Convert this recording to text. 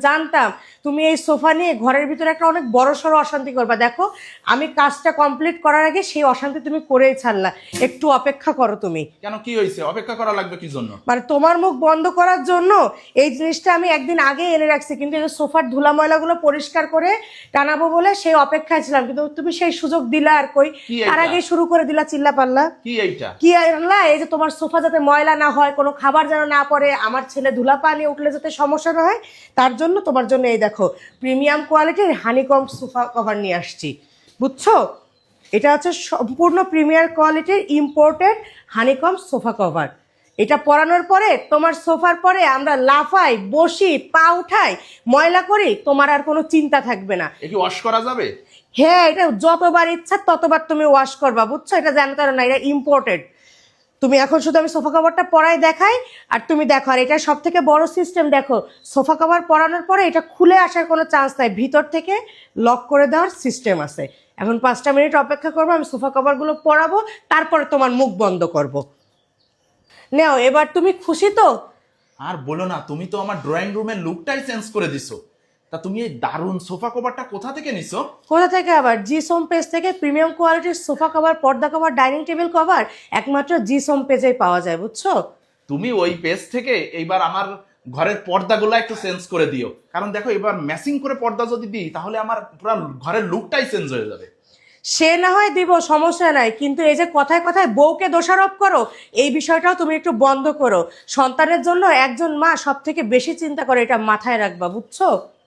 জানতাম তুমি এই সোফা নিয়ে ঘরের ভিতরে একটা অনেক বড়সড় অশান্তি করবা। দেখো আমি কাজটা কমপ্লিট করার আগে সেই অশান্তি তুমি করেই ছাড়লা। একটু অপেক্ষা করো তুমি। কেন, কি হয়েছে? অপেক্ষা করা লাগবে কি জন্য? মানে তোমার মুখ বন্ধ করার জন্য এই জিনিসটা আমি একদিন আগে এনে রাখছি, কিন্তু এই যে সোফার ধুলা ময়লাগুলো পরিষ্কার করে টানাবো বলে সেই অপেক্ষায় ছিলাম, কিন্তু তুমি সেই সুযোগ দিলা আর কই। কি তার এটা? আগে শুরু করে দিলা চিল্লা পাল্লা। কি এইটা? কি আল্লাহ, এই যে তোমার সোফা যাতে ময়লা না হয়, কোনো খাবার যেন না পড়ে, আমার ছেলে ধুলা পানি উঠলে যাতে সমস্যা না হয়, তার জন্য তোমার জন্য এই দেখো প্রিমিয়াম কোয়ালিটির হানিকম সোফা কভার নিয়ে আসছি, বুঝছো? এটা হচ্ছে সম্পূর্ণ প্রিমিয়ার কোয়ালিটির ইম্পোর্টেড হানিকম সোফা কভার। এটা পরানোর পরে তোমার সোফার পরে আমরা লাফাই, বসি, পা উঠাই, ময়লা করি, তোমার আর কোনো চিন্তা থাকবে না। এ কি ওয়াশ করা যাবে? হ্যাঁ, এটা যতবার ইচ্ছা ততবার তুমি ওয়াশ করবা, বুঝছো? এটা জানতে না, এটা ইম্পোর্টেড। তুমি এখন শুধু আমি সোফা কভারটা পরাই দেখাই আর তুমি দেখো। আর এটা সব থেকে বড় সিস্টেম, দেখো সোফা কভার পরানোর পরে এটা খুলে আসার কোনো চান্স নাই, ভিতর থেকে লক করে দেওয়ার সিস্টেম আছে। এখন 5টা মিনিট অপেক্ষা করবো, আমি সোফা কভারগুলো পরাবো, তারপরে তোমার মুখ বন্ধ করব। নাও, এবার তুমি খুশি তো? আর বলো না, তুমি তো আমার ড্রয়িং রুমের লুকটাই চেঞ্জ করে দিছো। তা তুমি এই দারুণ সোফা কভারটা কোথা থেকে নিছো? কোথা থেকে আবার? জি সোম পেজ থেকে প্রিমিয়াম কোয়ালিটির সোফা কভার, পর্দা কভার, ডাইনিং টেবিল কভার একমাত্র জি সোম পেজেই পাওয়া যায়, বুঝছো? তুমি ওই পেজ থেকে এইবার আমার ঘরের পর্দাগুলো একটু চেঞ্জ করে দিও, কারণ দেখো এবার ম্যাচিং করে পর্দা যদি দিই তাহলে আমার পুরো ঘরের লুকটাই চেঞ্জ হয়ে যাবে। সে না হয় দিব, সমস্যা নাই, কিন্তু এই যে কথায় কথায় বউকে দোষারোপ করো, এই বিষয়টাও তুমি একটু বন্ধ করো। সন্তানের জন্য একজন মা সব থেকে বেশি চিন্তা করে, এটা মাথায় রাখবা, বুঝছো?